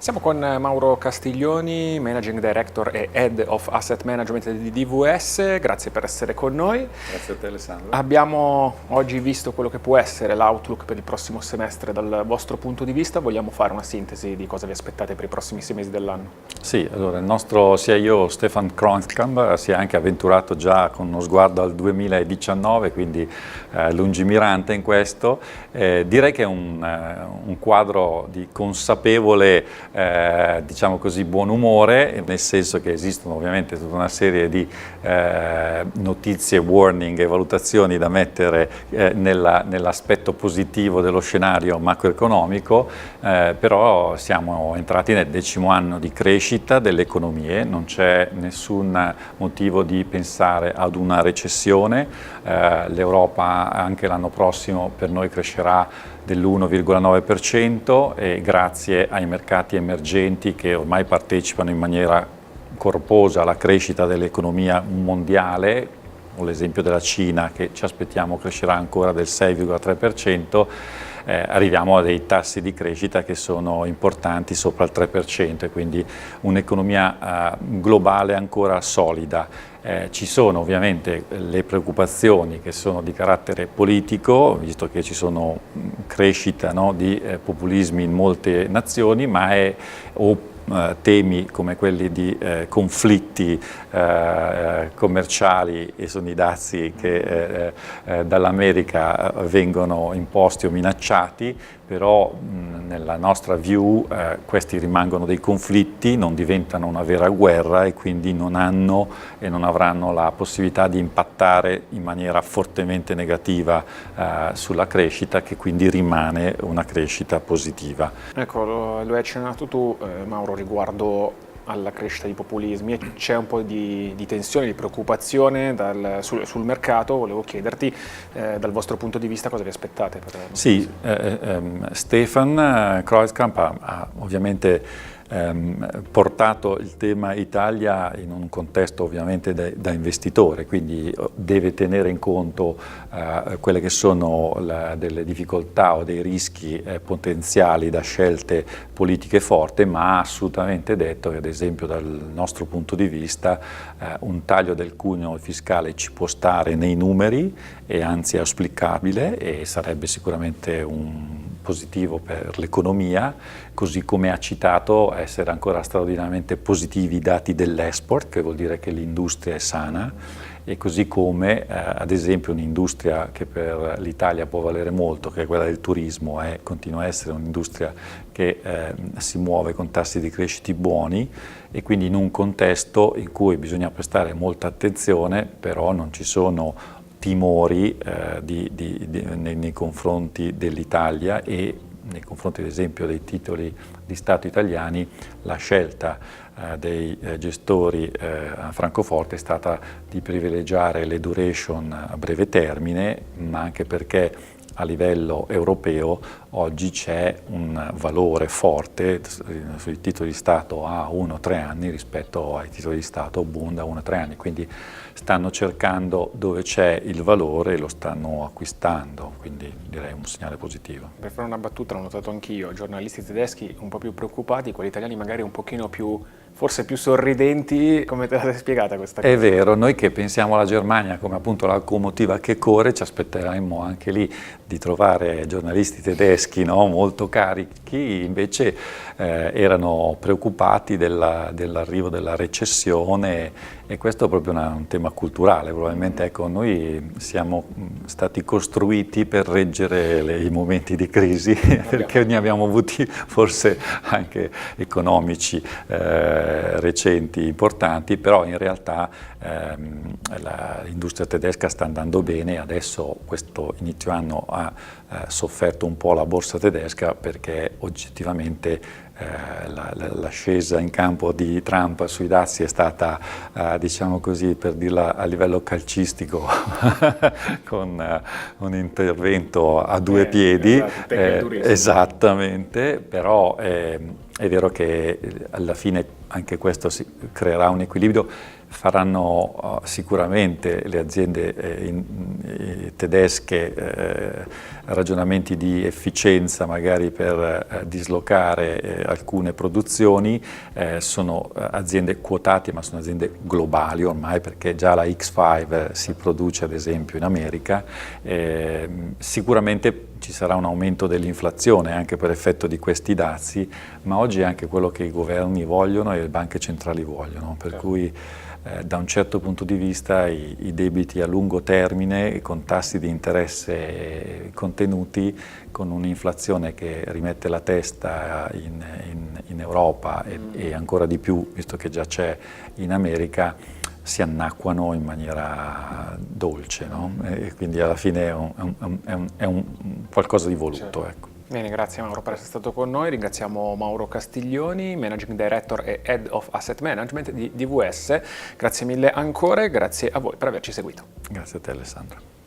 Siamo con Mauro Castiglioni, Managing Director e Head of Asset Management di DWS, grazie per essere con noi. Grazie a te Alessandro. Abbiamo oggi visto quello che può essere l'outlook per il prossimo semestre dal vostro punto di vista, vogliamo fare una sintesi di cosa vi aspettate per i prossimi 6 mesi dell'anno? Sì, allora il nostro CIO Stefan Kroonskamp si è anche avventurato già con uno sguardo al 2019, quindi lungimirante in questo. Direi che è un quadro di consapevole diciamo così, buon umore, nel senso che esistono ovviamente tutta una serie di notizie, warning e valutazioni da mettere nell'aspetto positivo dello scenario macroeconomico, però siamo entrati nel 10° anno di crescita delle economie, non c'è nessun motivo di pensare ad una recessione, l'Europa anche l'anno prossimo per noi crescerà dell'1,9% e grazie ai mercati emergenti che ormai partecipano in maniera corposa alla crescita dell'economia mondiale, con l'esempio della Cina che ci aspettiamo crescerà ancora del 6,3%, arriviamo a dei tassi di crescita che sono importanti, sopra il 3%, e quindi un'economia globale ancora solida. Ci sono ovviamente le preoccupazioni che sono di carattere politico, visto che ci sono crescita, no, di populismi in molte nazioni, ma temi come quelli di conflitti commerciali, e sono i dazi che dall'America vengono imposti o minacciati, però nella nostra view questi rimangono dei conflitti, non diventano una vera guerra e quindi non hanno e non avranno la possibilità di impattare in maniera fortemente negativa sulla crescita, che quindi rimane una crescita positiva. Ecco, lo hai accennato tu, Mauro, riguardo alla crescita di populismi. C'è un po' di tensione, di preoccupazione sul mercato. Volevo chiederti dal vostro punto di vista cosa vi aspettate. Sì, Stefan Kroonskamp ha ovviamente portato il tema Italia in un contesto ovviamente da investitore, quindi deve tenere in conto quelle che sono delle difficoltà o dei rischi potenziali da scelte politiche forti, ma ha assolutamente detto che, ad esempio dal nostro punto di vista, un taglio del cuneo fiscale ci può stare nei numeri e anzi è auspicabile e sarebbe sicuramente un positivo per l'economia, così come ha citato essere ancora straordinariamente positivi i dati dell'export, che vuol dire che l'industria è sana, e così come ad esempio un'industria che per l'Italia può valere molto, che è quella del turismo, continua a essere un'industria che si muove con tassi di crescita buoni, e quindi in un contesto in cui bisogna prestare molta attenzione, però non ci sono timori nei confronti dell'Italia e nei confronti ad esempio dei titoli di Stato italiani. La scelta dei gestori a Francoforte è stata di privilegiare le duration a breve termine, ma anche perché a livello europeo oggi c'è un valore forte sui titoli di Stato a 1-3 anni rispetto ai titoli di Stato Bund a 1-3 anni, quindi stanno cercando dove c'è il valore e lo stanno acquistando, quindi direi un segnale positivo. Per fare una battuta, l'ho notato anch'io, giornalisti tedeschi un po' più preoccupati, quelli italiani magari un pochino più, forse più sorridenti. Come te la sei spiegata questa cosa? È vero, noi che pensiamo alla Germania come appunto la locomotiva che corre, ci aspetteremmo anche lì di trovare giornalisti tedeschi, no, molto carichi, invece erano preoccupati dell'arrivo della recessione, e questo è proprio un tema culturale. Probabilmente ecco, noi siamo stati costruiti per reggere i momenti di crisi, perché ne abbiamo avuti forse anche economici recenti importanti, però in realtà l'industria tedesca sta andando bene. Adesso questo inizio anno ha sofferto un po' la borsa tedesca, perché oggettivamente l'ascesa in campo di Trump sui dazi è stata, diciamo così, per dirla a livello calcistico, con un intervento a due piedi, esattamente, però è vero che alla fine anche questo creerà un equilibrio. Faranno sicuramente le aziende tedesche, ragionamenti di efficienza magari per dislocare alcune produzioni, sono aziende quotate, ma sono aziende globali ormai, perché già la X5 si produce ad esempio in America. Sicuramente ci sarà un aumento dell'inflazione anche per effetto di questi dazi, ma oggi è anche quello che i governi vogliono e le banche centrali vogliono, per cui da un certo punto di vista i debiti a lungo termine con tassi di interesse contenuti, con un'inflazione che rimette la testa in Europa e ancora di più, visto che già c'è in America, si annacquano in maniera dolce, no? E quindi alla fine è un qualcosa di voluto. Certo. Ecco. Bene, grazie Mauro per essere stato con noi, ringraziamo Mauro Castiglioni, Managing Director e Head of Asset Management di DWS, grazie mille ancora e grazie a voi per averci seguito. Grazie a te Alessandro.